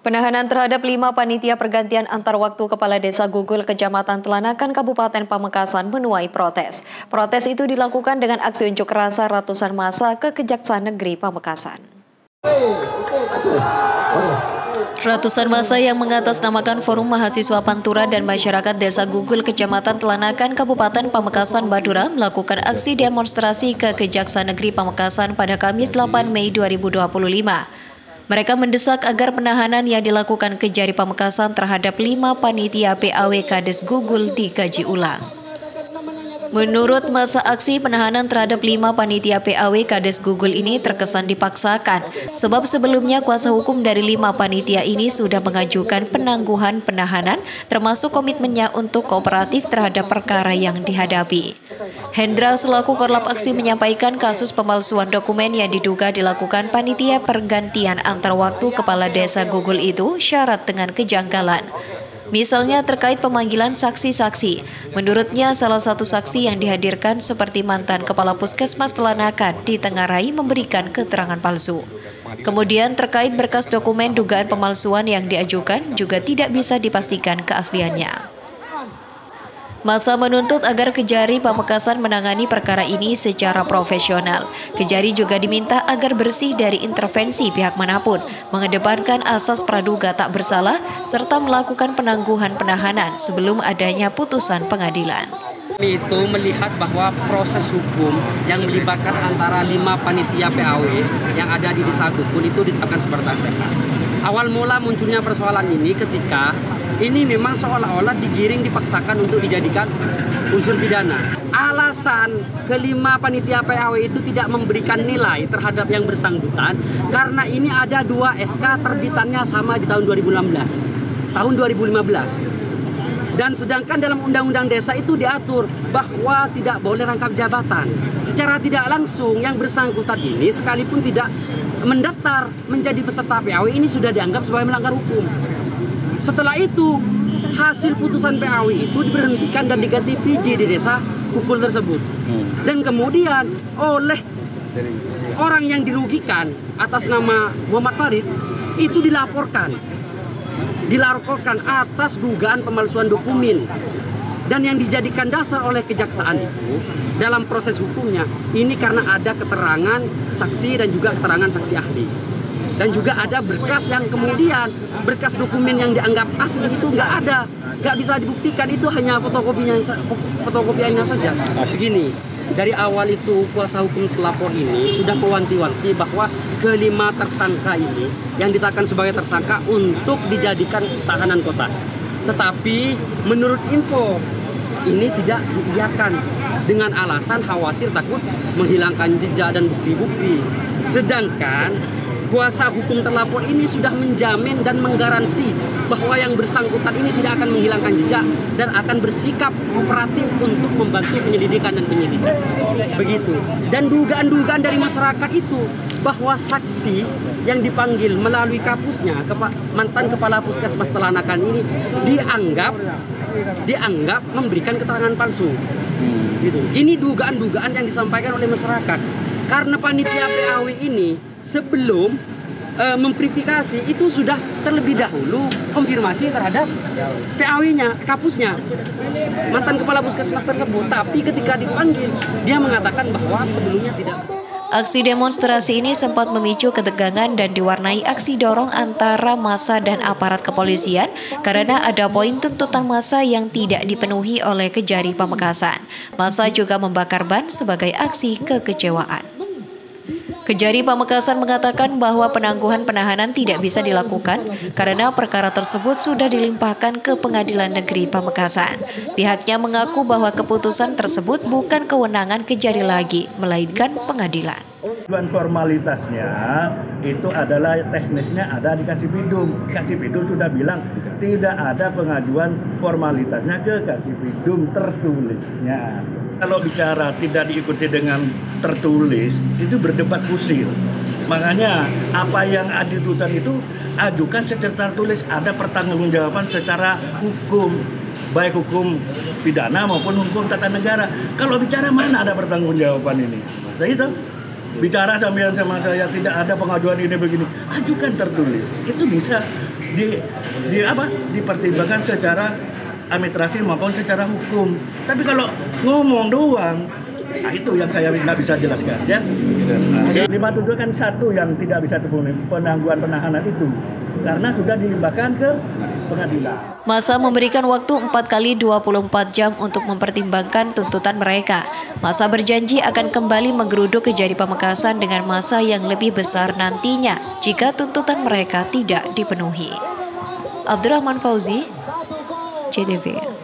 Penahanan terhadap 5 panitia pergantian antar waktu Kepala Desa Gugul Kecamatan Telanakan Kabupaten Pamekasan menuai protes. Protes itu dilakukan dengan aksi unjuk rasa ratusan massa ke Kejaksaan Negeri Pamekasan. Ratusan massa yang mengatasnamakan Forum Mahasiswa Pantura dan Masyarakat Desa Gugul Kecamatan Telanakan Kabupaten Pamekasan Madura melakukan aksi demonstrasi ke Kejaksaan Negeri Pamekasan pada Kamis 8 Mei 2025. Mereka mendesak agar penahanan yang dilakukan Kejari Pamekasan terhadap 5 panitia PAW Kades Gugul dikaji ulang. Menurut masa aksi, penahanan terhadap 5 panitia PAW Kades Gugul ini terkesan dipaksakan, sebab sebelumnya kuasa hukum dari 5 panitia ini sudah mengajukan penangguhan penahanan, termasuk komitmennya untuk kooperatif terhadap perkara yang dihadapi. Hendra selaku korlap aksi menyampaikan kasus pemalsuan dokumen yang diduga dilakukan panitia pergantian antar waktu Kepala Desa Gugul itu syarat dengan kejanggalan. Misalnya terkait pemanggilan saksi-saksi. Menurutnya salah satu saksi yang dihadirkan seperti mantan Kepala Puskesmas Telanakan ditengarai memberikan keterangan palsu. Kemudian terkait berkas dokumen dugaan pemalsuan yang diajukan juga tidak bisa dipastikan keasliannya. Massa menuntut agar Kejari Pamekasan menangani perkara ini secara profesional. Kejari juga diminta agar bersih dari intervensi pihak manapun, mengedepankan asas praduga tak bersalah, serta melakukan penangguhan penahanan sebelum adanya putusan pengadilan. Kami itu melihat bahwa proses hukum yang melibatkan antara 5 panitia PAW yang ada di Desa Gugul itu ditetapkan sebatas sehat. Awal mula munculnya persoalan ini ketika ini memang seolah-olah digiring dipaksakan untuk dijadikan unsur pidana. Alasan kelima panitia PAW itu tidak memberikan nilai terhadap yang bersangkutan karena ini ada 2 SK terbitannya sama di tahun 2016, tahun 2015. Dan sedangkan dalam Undang-Undang Desa itu diatur bahwa tidak boleh rangkap jabatan. Secara tidak langsung yang bersangkutan ini sekalipun tidak mendaftar menjadi peserta PAW ini sudah dianggap sebagai melanggar hukum. Setelah itu, hasil putusan PAW itu diberhentikan dan diganti PJ di Desa Gugul tersebut. Dan kemudian oleh orang yang dirugikan atas nama Muhammad Farid itu dilaporkan atas dugaan pemalsuan dokumen. Dan yang dijadikan dasar oleh kejaksaan itu dalam proses hukumnya ini karena ada keterangan saksi dan juga keterangan saksi ahli. Dan juga ada berkas yang kemudian berkas dokumen yang dianggap asli itu nggak ada, nggak bisa dibuktikan, itu hanya fotokopiannya saja. Begini, dari awal itu kuasa hukum pelapor ini sudah mewanti-wanti bahwa kelima tersangka ini yang ditetapkan sebagai tersangka untuk dijadikan tahanan kota. Tetapi menurut info ini tidak diiyakan dengan alasan khawatir takut menghilangkan jejak dan bukti-bukti. Sedangkan kuasa hukum terlapor ini sudah menjamin dan menggaransi bahwa yang bersangkutan ini tidak akan menghilangkan jejak dan akan bersikap kooperatif untuk membantu penyelidikan dan penyidikan. Begitu. Dan dugaan-dugaan dari masyarakat itu bahwa saksi yang dipanggil melalui kapusnya, mantan Kepala Puskesmas Telanakan ini dianggap memberikan keterangan palsu. Gitu. Ini dugaan-dugaan yang disampaikan oleh masyarakat. Karena panitia PAW ini sebelum memverifikasi itu sudah terlebih dahulu konfirmasi terhadap PAW-nya, kapusnya, mantan Kepala Puskesmas tersebut. Tapi ketika dipanggil, dia mengatakan bahwa sebelumnya tidak. Aksi demonstrasi ini sempat memicu ketegangan dan diwarnai aksi dorong antara massa dan aparat kepolisian karena ada poin tuntutan massa yang tidak dipenuhi oleh Kejari Pamekasan. Massa juga membakar ban sebagai aksi kekecewaan. Kejari Pamekasan mengatakan bahwa penangguhan penahanan tidak bisa dilakukan karena perkara tersebut sudah dilimpahkan ke Pengadilan Negeri Pamekasan. Pihaknya mengaku bahwa keputusan tersebut bukan kewenangan Kejari lagi, melainkan pengadilan. Tujuan formalitasnya itu adalah teknisnya ada di Kasipidum. Kasipidum sudah bilang tidak ada pengajuan formalitasnya ke Kasipidum tertulisnya. Kalau bicara tidak diikuti dengan tertulis, itu berdebat kusir. Makanya apa yang dituntut itu ajukan secara tertulis, ada pertanggungjawaban secara hukum, baik hukum pidana maupun hukum tata negara. Kalau bicara mana ada pertanggungjawaban ini? Nah itu. bicara sambil sama saya tidak ada pengaduan ini begini, ajukan tertulis. Itu bisa dipertimbangkan secara administrasi maupun secara hukum. Tapi kalau ngomong doang, nah itu yang saya tidak bisa jelaskan ya. 57 kan satu yang tidak bisa terpenuhi, penangguhan penahanan itu karena sudah dilimpahkan ke pengadilan. Masa memberikan waktu 4 kali 24 jam untuk mempertimbangkan tuntutan mereka. Masa berjanji akan kembali menggeruduk Kejari Pamekasan dengan masa yang lebih besar nantinya jika tuntutan mereka tidak dipenuhi. Abdurrahman Fauzi, JTV.